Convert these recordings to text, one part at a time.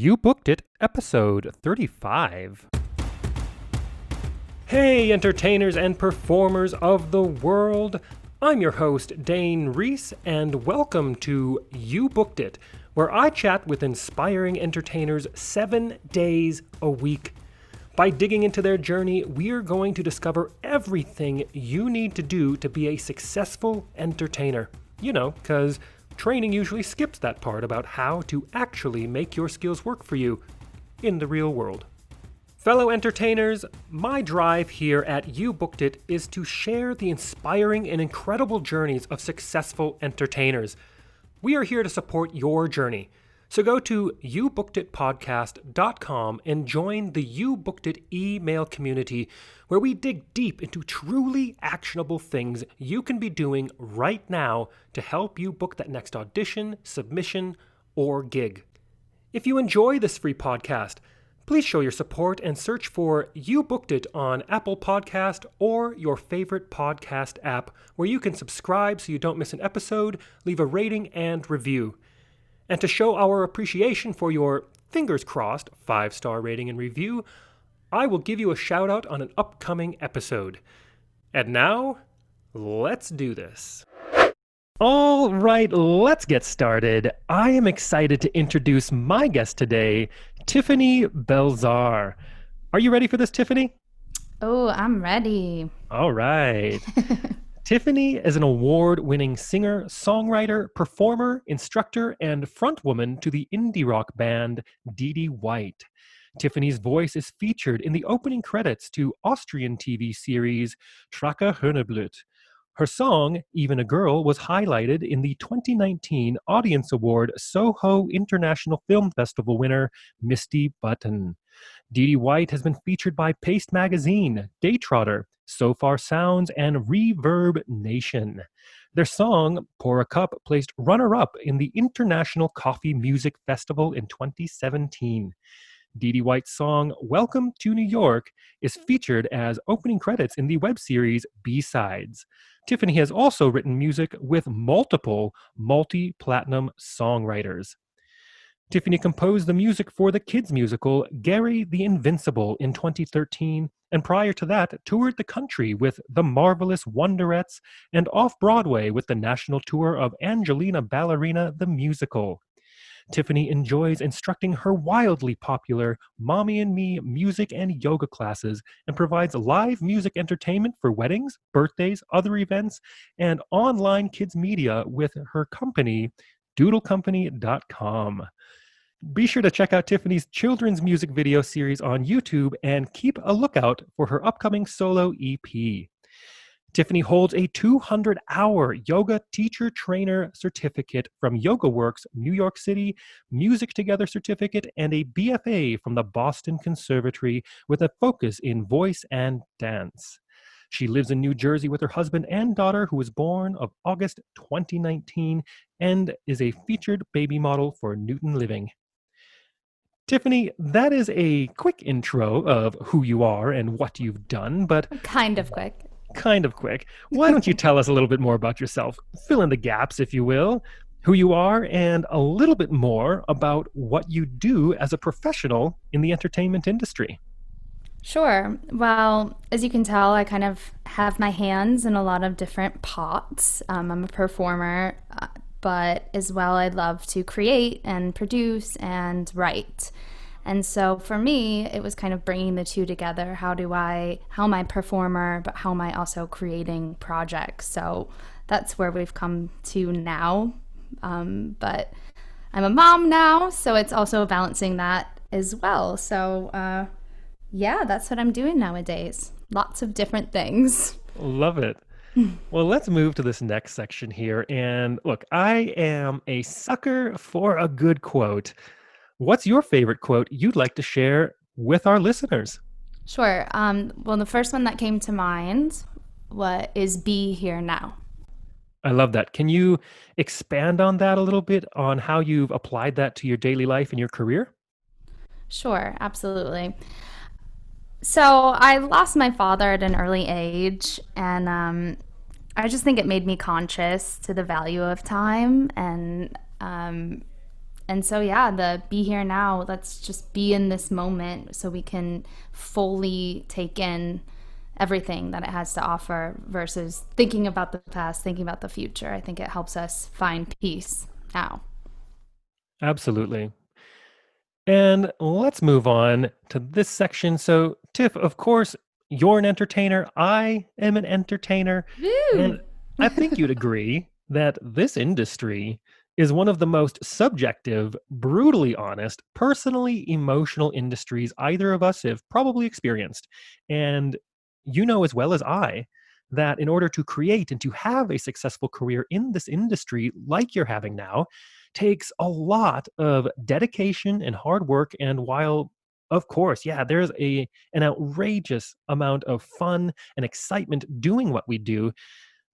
You Booked It, episode 35. Hey, entertainers and performers of the world. I'm your host, Dane Reese, and welcome to You Booked It, where I chat with inspiring entertainers 7 days a week. By digging into their journey, we're going to discover everything you need to do to be a successful entertainer. You know, because training usually skips that part about how to actually make your skills work for you in the real world. Fellow entertainers, my drive here at You Booked It is to share the inspiring and incredible journeys of successful entertainers. We are here to support your journey. So go to youbookeditpodcast.com and join the You Booked It email community where we dig deep into truly actionable things you can be doing right now to help you book that next audition, submission, or gig. If you enjoy this free podcast, please show your support and search for You Booked It on Apple Podcast or your favorite podcast app where you can subscribe so you don't miss an episode, leave a rating and review. And to show our appreciation for your, fingers crossed, 5-star rating and review, I will give you a shout out on an upcoming episode. And now, let's do this. All right, let's get started. I am excited to introduce my guest today, Tiffany Belzar. Are you ready for this, Tiffany? Oh, I'm ready. All right. Tiffany is an award-winning singer, songwriter, performer, instructor, and frontwoman to the indie rock band DDWhite. Tiffany's voice is featured in the opening credits to Austrian TV series Tracker Hörnerblut. Her song, Even a Girl, was highlighted in the 2019 Audience Award Soho International Film Festival winner Misty Button. DDWhite has been featured by Paste Magazine, Daytrotter, So Far Sounds, and Reverb Nation. Their song, Pour a Cup, placed runner-up in the International Coffee Music Festival in 2017. DDWhite's song, Welcome to New York, is featured as opening credits in the web series B-Sides. Tiffany has also written music with multiple multi-platinum songwriters. Tiffany composed the music for the kids' musical Gary the Invincible in 2013, and prior to that, toured the country with The Marvelous Wonderettes and off-Broadway with the national tour of Angelina Ballerina the Musical. Tiffany enjoys instructing her wildly popular Mommy and Me music and yoga classes and provides live music entertainment for weddings, birthdays, other events, and online kids media with her company, doodlecompany.com. Be sure to check out Tiffany's children's music video series on YouTube and keep a lookout for her upcoming solo EP. Tiffany holds a 200-hour yoga teacher-trainer certificate from YogaWorks New York City, Music Together certificate, and a BFA from the Boston Conservatory with a focus in voice and dance. She lives in New Jersey with her husband and daughter, who was born of August 2019, and is a featured baby model for Newton Living. Tiffany, that is a quick intro of who you are and what you've done, but Kind of quick. Why don't you tell us a little bit more about yourself? Fill in the gaps, if you will, who you are, and a little bit more about what you do as a professional in the entertainment industry. Sure. Well, as you can tell, I kind of have my hands in a lot of different pots. I'm a performer, but as well, I love to create and produce and write. And so for me, it was kind of bringing the two together. How am I a performer, but how am I also creating projects? So that's where we've come to now. But I'm a mom now, so it's also balancing that as well. So yeah, that's what I'm doing nowadays. Lots of different things. Love it. Well, let's move to this next section here. And look, I am a sucker for a good quote. What's your favorite quote you'd like to share with our listeners? Sure. Well, the first one that came to mind is be here now. I love that. Can you expand on that a little bit, on how you've applied that to your daily life and your career? Sure, absolutely. So I lost my father at an early age, and I just think it made me conscious to the value of time and And so, yeah, the be here now, let's just be in this moment so we can fully take in everything that it has to offer versus thinking about the past, thinking about the future. I think it helps us find peace now. Absolutely. And let's move on to this section. So, Tiff, of course, you're an entertainer. I am an entertainer. And Woo! I think you'd agree that this industry is one of the most subjective, brutally honest, personally emotional industries either of us have probably experienced. And you know as well as I that in order to create and to have a successful career in this industry like you're having now, takes a lot of dedication and hard work. And while, of course, yeah, there's an outrageous amount of fun and excitement doing what we do,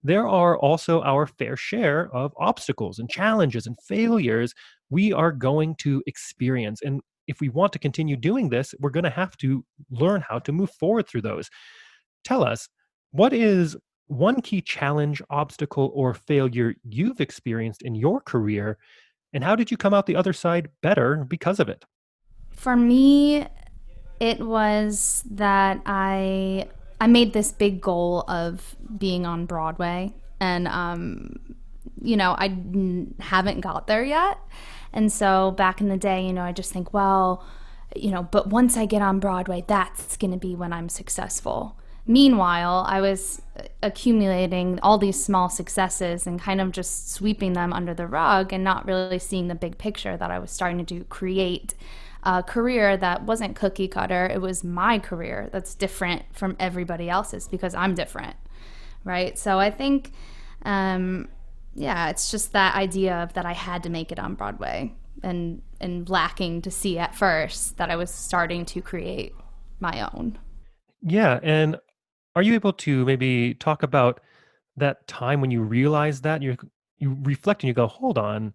there are also our fair share of obstacles and challenges and failures we are going to experience. And if we want to continue doing this, we're going to have to learn how to move forward through those. Tell us, what is one key challenge, obstacle, or failure you've experienced in your career, and how did you come out the other side better because of it? For me, it was that I made this big goal of being on Broadway, and haven't got there yet. And so back in the day, I just think, well, but once I get on Broadway, that's going to be when I'm successful. Meanwhile, I was accumulating all these small successes and kind of just sweeping them under the rug and not really seeing the big picture that I was starting to create a career that wasn't cookie cutter. It was my career that's different from everybody else's because I'm different, right? So I think, it's just that idea of that I had to make it on Broadway and lacking to see at first that I was starting to create my own. Yeah, and are you able to maybe talk about that time when you realize that you reflect and you go, hold on,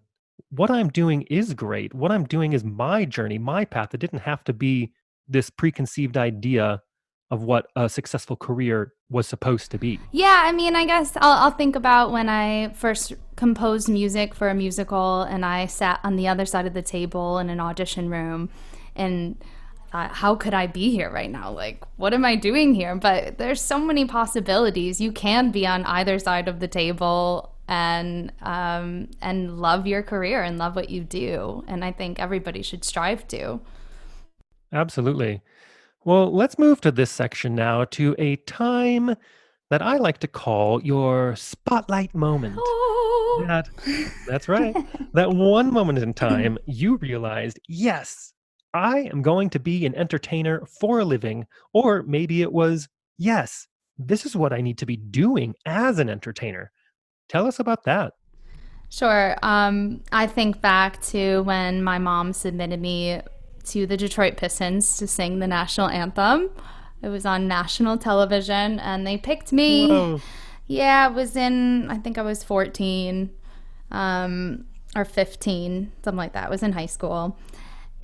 what I'm doing is great. What I'm doing is my journey, my path. It didn't have to be this preconceived idea of what a successful career was supposed to be. Yeah, I mean, I guess I'll think about when I first composed music for a musical and I sat on the other side of the table in an audition room and thought, how could I be here right now? Like, what am I doing here? But there's so many possibilities. You can be on either side of the table and love your career and love what you do. And I think everybody should strive to. Absolutely. Well, let's move to this section now to a time that I like to call your spotlight moment. Oh. That that's right. That one moment in time you realized, yes, I am going to be an entertainer for a living. Or maybe it was, yes, this is what I need to be doing as an entertainer. Tell us about that. Sure. I think back to when my mom submitted me to the Detroit Pistons to sing the national anthem. It was on national television and they picked me. Whoa. Yeah, it was I think I was 14 or 15, something like that. I was in high school.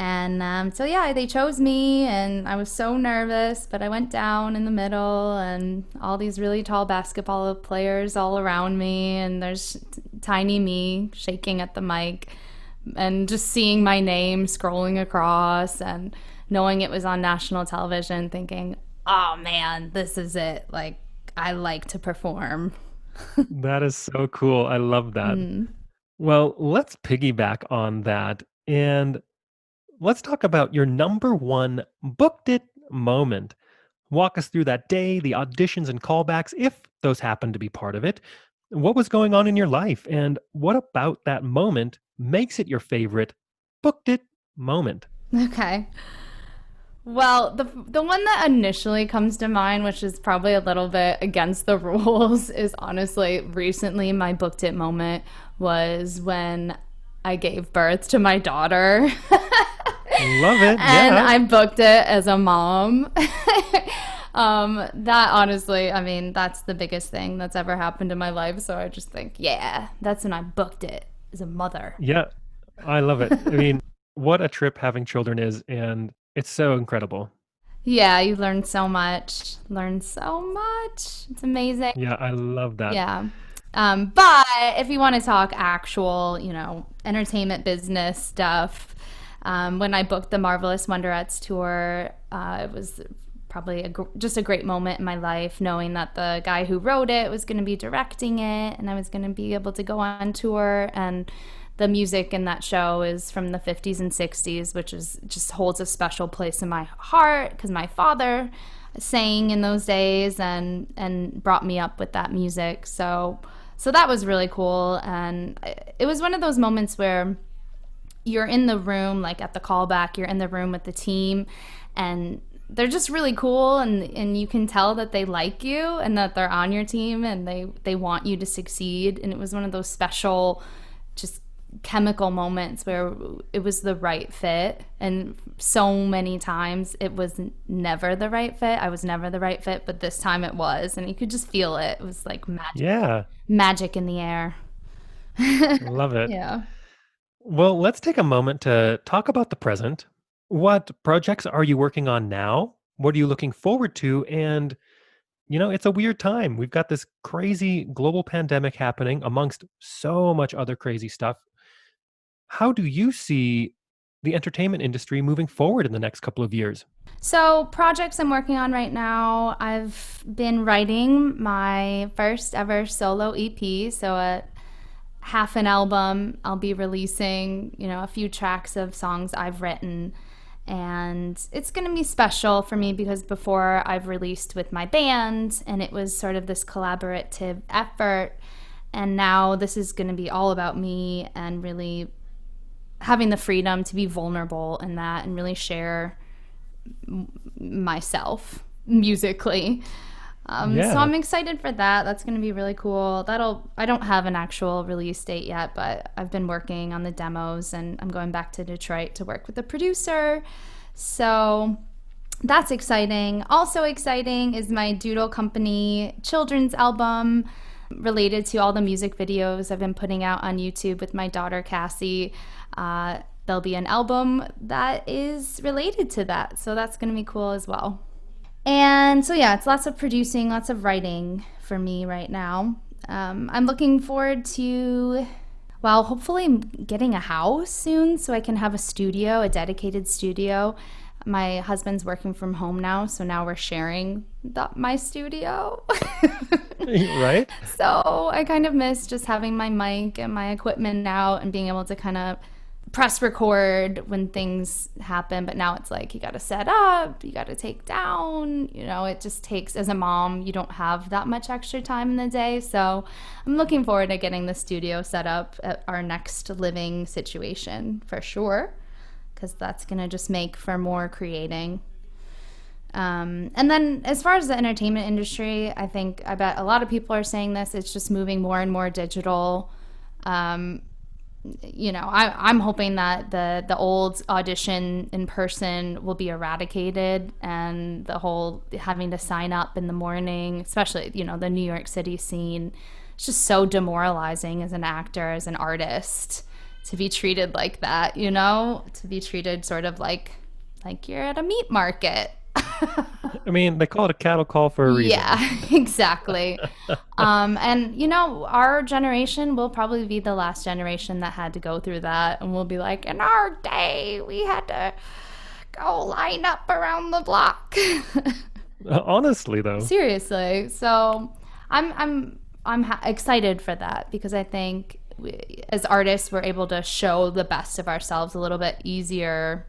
And so, yeah, they chose me, and I was so nervous, but I went down in the middle, and all these really tall basketball players all around me, and there's tiny me shaking at the mic, and just seeing my name scrolling across, and knowing it was on national television, thinking, oh man, this is it. Like, I like to perform. That is so cool. I love that. Mm. Well, let's piggyback on that and let's talk about your number one booked it moment. Walk us through that day, the auditions and callbacks, if those happen to be part of it. What was going on in your life, and what about that moment makes it your favorite booked it moment? Okay. Well, the one that initially comes to mind, which is probably a little bit against the rules, is honestly recently my booked it moment was when I gave birth to my daughter. Love it. And Yeah. I booked it as a mom. That honestly, I mean, that's the biggest thing that's ever happened in my life. So I just think, yeah, that's when I booked it as a mother. Yeah. I love it. I mean, what a trip having children is, and it's so incredible. Yeah, you learn so much. Learn so much. It's amazing. Yeah, I love that. Yeah. But if you want to talk actual, entertainment business stuff, when I booked the Marvelous Wonderettes tour, it was probably just a great moment in my life, knowing that the guy who wrote it was going to be directing it, and I was going to be able to go on tour. And the music in that show is from the 50s and 60s, which is just holds a special place in my heart because my father sang in those days and brought me up with that music. So that was really cool, and it was one of those moments where you're in the room, like at the callback, you're in the room with the team, and they're just really cool, and you can tell that they like you and that they're on your team and they want you to succeed. And it was one of those special, just chemical moments where it was the right fit. And so many times it was never the right fit. I was never the right fit, but this time it was, and you could just feel it. It was like Yeah, magic in the air. love it. Yeah. Well, let's take a moment to talk about the present. What projects are you working on now? What are you looking forward to? And, it's a weird time. We've got this crazy global pandemic happening amongst so much other crazy stuff. How do you see the entertainment industry moving forward in the next couple of years? So, projects I'm working on right now, I've been writing my first ever solo EP. So, a half an album. I'll be releasing, a few tracks of songs I've written. And it's going to be special for me because before I've released with my band and it was sort of this collaborative effort. And now this is going to be all about me and really having the freedom to be vulnerable in that and really share myself musically. So Yeah. I'm excited for that. That's going to be really cool. I don't have an actual release date yet, but I've been working on the demos and I'm going back to Detroit to work with the producer. So that's exciting. Also exciting is my Doodle Company children's album related to all the music videos I've been putting out on YouTube with my daughter Cassie. There'll be an album that is related to that. So that's going to be cool as well. And so, yeah, it's lots of producing, lots of writing for me right now. I'm looking forward to, well, hopefully getting a house soon so I can have a studio, a dedicated studio. My husband's working from home now, so now we're sharing my studio. Right? So I kind of miss just having my mic and my equipment out and being able to kind of press record when things happen. But now it's like you got to set up, you got to take down. It just takes, as a mom, you don't have that much extra time in the day. So I'm looking forward to getting the studio set up at our next living situation for sure, because that's going to just make for more creating. And then as far as the entertainment industry, I bet a lot of people are saying this, it's just moving more and more digital. I'm hoping that the old audition in person will be eradicated, and the whole having to sign up in the morning, especially, the New York City scene, it's just so demoralizing as an actor, as an artist, to be treated like that, to be treated sort of like you're at a meat market. I mean, they call it a cattle call for a reason. Yeah, exactly. And our generation will probably be the last generation that had to go through that, and we'll be like, in our day, we had to go line up around the block. Honestly, though. Seriously. So I'm excited for that because I think as artists, we're able to show the best of ourselves a little bit easier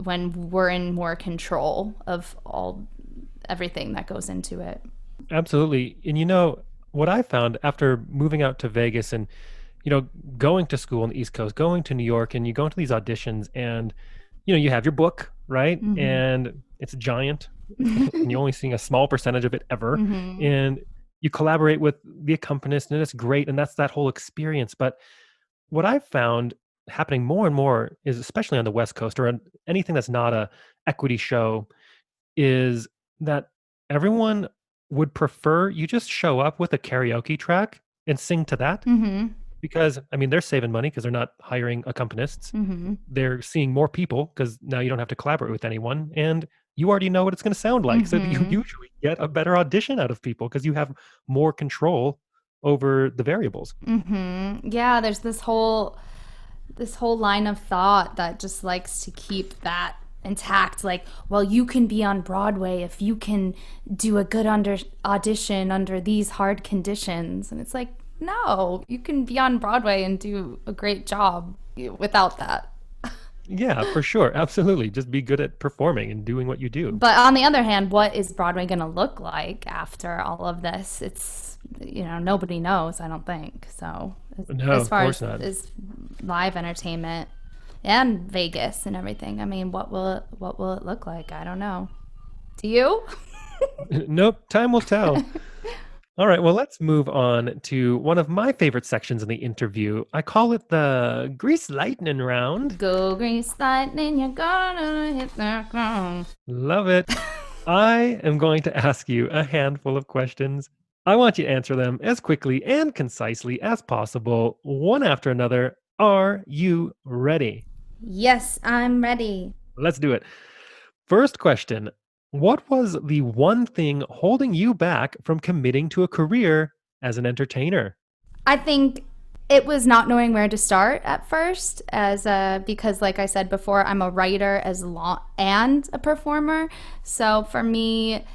when we're in more control of everything that goes into it. Absolutely. And what I found after moving out to Vegas and, going to school on the East Coast, going to New York, and you go into these auditions and, you have your book, right? Mm-hmm. And it's giant and you're only seeing a small percentage of it ever. Mm-hmm. And you collaborate with the accompanist and it's great. And that's that whole experience. But what I've found happening more and more is, especially on the West Coast or on anything that's not a equity show, is that everyone would prefer you just show up with a karaoke track and sing to that. Mm-hmm. Because, I mean, they're saving money because they're not hiring accompanists. Mm-hmm. They're seeing more people because now you don't have to collaborate with anyone. And you already know what it's going to sound like. So you Mm-hmm. usually get a better audition out of people because you have more control over the variables. Yeah, there's this whole line of thought that just likes to keep that intact. Like, well, you can be on Broadway if you can do a good audition under these hard conditions. And it's like, no, you can be on Broadway and do a great job without that. Yeah, for sure. Absolutely. Just be good at performing and doing what you do. But on the other hand, what is Broadway going to look like after all of this? Nobody knows, I don't think. So, No, as of far course as, not. as live entertainment and Vegas and everything, I mean, what will it look like? I don't know. Do you? Nope, time will tell. All right, well, let's move on to one of my favorite sections in the interview. I call it the Grease Lightning Round. Go grease lightning, you're gonna hit the ground. Love it. I am going to ask you a handful of questions. I want you to answer them as quickly and concisely as possible, one after another. Are you ready? Yes, I'm ready. Let's do it. First question. What was the one thing holding you back from committing to a career as an entertainer? I think it was not knowing where to start at first, because, like I said before, I'm a writer and a performer. So for me,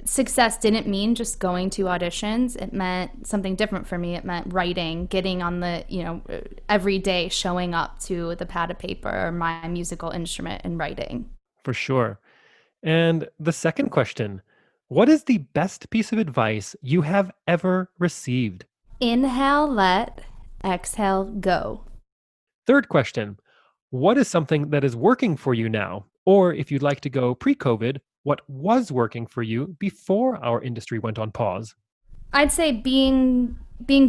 success didn't mean just going to auditions. It meant something different for me. It meant writing, getting on every day, showing up to the pad of paper or my musical instrument and writing. For sure. And the second question. What is the best piece of advice you have ever received? Inhale, let, exhale, go. Third question. What is something that is working for you now? Or if you'd like to go pre-COVID, what was working for you before our industry went on pause? I'd say being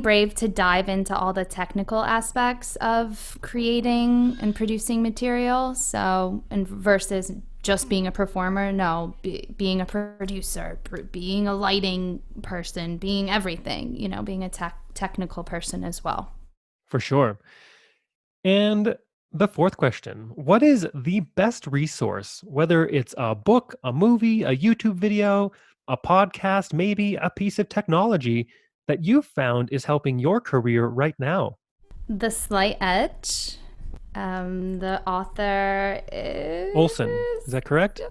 brave to dive into all the technical aspects of creating and producing material. So, and versus just being a performer, no, being a producer, being a lighting person, being everything, being a technical person as well. For sure. And the fourth question. What is the best resource, whether it's a book, a movie, a YouTube video, a podcast, maybe a piece of technology that you've found is helping your career right now? The Slight Edge. The author is Olson, is that correct?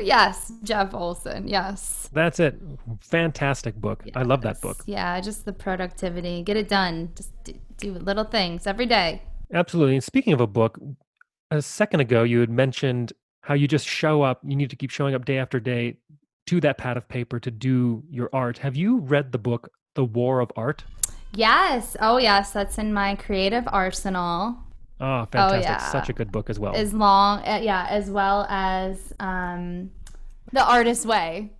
Yes, Jeff Olson. Yes. That's it. Fantastic book. I love that book. Yeah, just the productivity. Get it done. Just do little things every day. Absolutely. And speaking of a book, a second ago you had mentioned how you just show up, you need to keep showing up day after day to that pad of paper to do your art. Have you read the book The War of Art? Yes. Oh, yes. That's in my creative arsenal. Oh, fantastic. Oh, yeah. Such a good book as well. As well as The Artist's Way.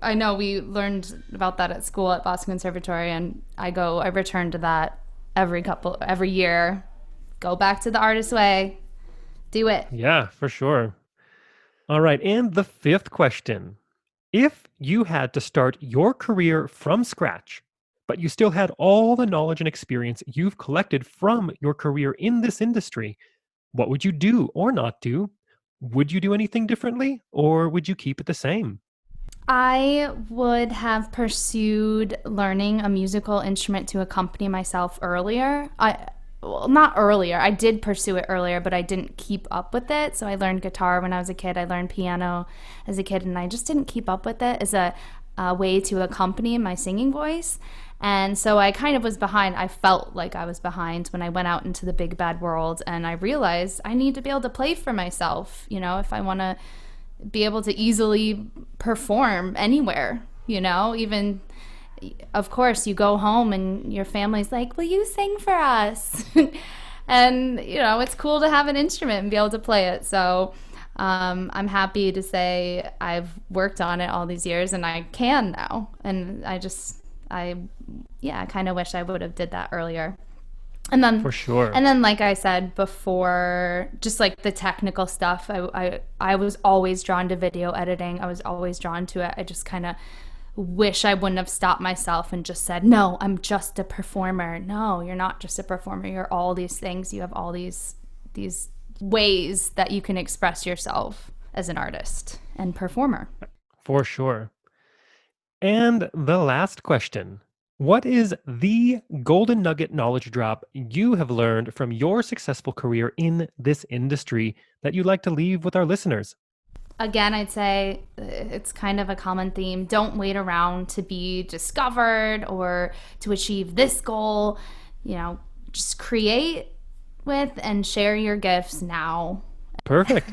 I know we learned about that at school at Boston Conservatory, and I return to that every year. Go back to The Artist's Way. Do it. Yeah, for sure. All right. And the fifth question. If you had to start your career from scratch, but you still had all the knowledge and experience you've collected from your career in this industry, what would you do or not do? Would you do anything differently, or would you keep it the same? I would have pursued learning a musical instrument to accompany myself earlier. Well, not earlier. I did pursue it earlier, but I didn't keep up with it. So I learned guitar when I was a kid. I learned piano as a kid, and I just didn't keep up with it as a way to accompany my singing voice. And so I kind of was behind. I felt like I was behind when I went out into the big bad world, and I realized I need to be able to play for myself, if I want to be able to easily perform anywhere, even, of course, you go home and your family's like, will you sing for us? And, it's cool to have an instrument and be able to play it. So I'm happy to say I've worked on it all these years and I can now. And I kind of wish I would have did that earlier. And then For sure. And then, like I said before, just like the technical stuff, I was always drawn to video editing. I was always drawn to it. I just kind of wish I wouldn't have stopped myself and just said, no, I'm just a performer. No, you're not just a performer. You're all these things. You have all these ways that you can express yourself as an artist and performer. For sure. And the last question. What is the golden nugget knowledge drop you have learned from your successful career in this industry that you'd like to leave with our listeners? Again, I'd say it's kind of a common theme. Don't wait around to be discovered or to achieve this goal. Just create with and share your gifts now. Perfect.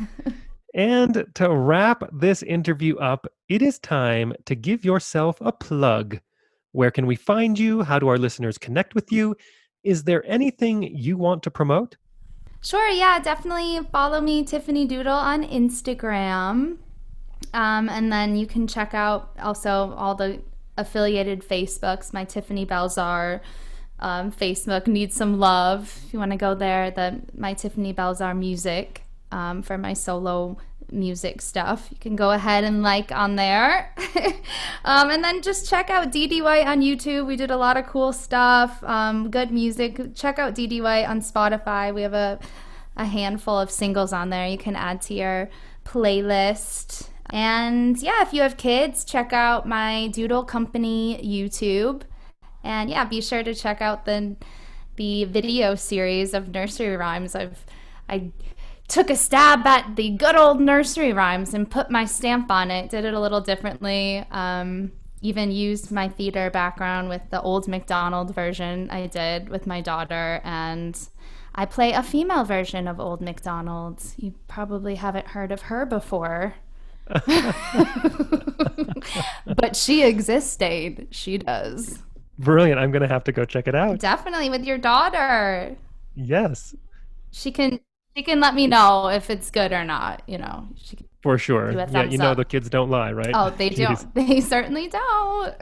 And to wrap this interview up, it is time to give yourself a plug. Where can we find you? How do our listeners connect with you? Is there anything you want to promote? Sure, yeah, definitely follow me, Tiffany Doodle, on Instagram. And then you can check out also all the affiliated Facebooks. My Tiffany Belzar Facebook needs some love. If you want to go there, my Tiffany Belzar music for my solo music stuff. You can go ahead and like on there. And then just check out DDWhite on YouTube. We did a lot of cool stuff, good music. Check out DDWhite on Spotify. We have a handful of singles on there you can add to your playlist. And yeah, if you have kids, check out my Doodle Company YouTube. And yeah, be sure to check out the video series of nursery rhymes. I took a stab at the good old nursery rhymes and put my stamp on it, did it a little differently. Even used my theater background with the Old MacDonald version I did with my daughter, and I play a female version of Old MacDonald. You probably haven't heard of her before. But she existed. She does. Brilliant. I'm going to have to go check it out. Definitely with your daughter. Yes. She can let me know if it's good or not, She can For sure. Yeah, the kids don't lie, right? Oh, they don't. They certainly don't.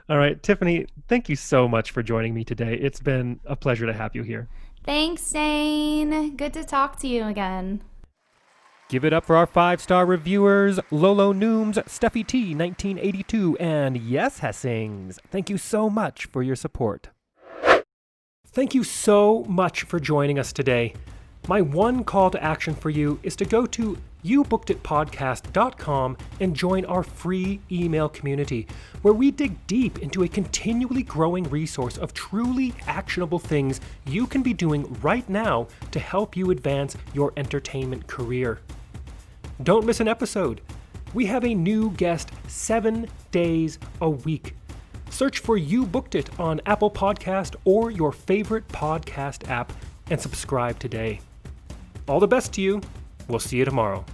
All right, Tiffany, thank you so much for joining me today. It's been a pleasure to have you here. Thanks, Dane. Good to talk to you again. Give it up for our 5-star reviewers, Lolo Nooms, Steffi T, 1982, and Yes Hessings. Thank you so much for your support. Thank you so much for joining us today. My one call to action for you is to go to youbookeditpodcast.com and join our free email community, where we dig deep into a continually growing resource of truly actionable things you can be doing right now to help you advance your entertainment career. Don't miss an episode. We have a new guest 7 days a week. Search for You Booked It on Apple Podcast or your favorite podcast app and subscribe today. All the best to you. We'll see you tomorrow.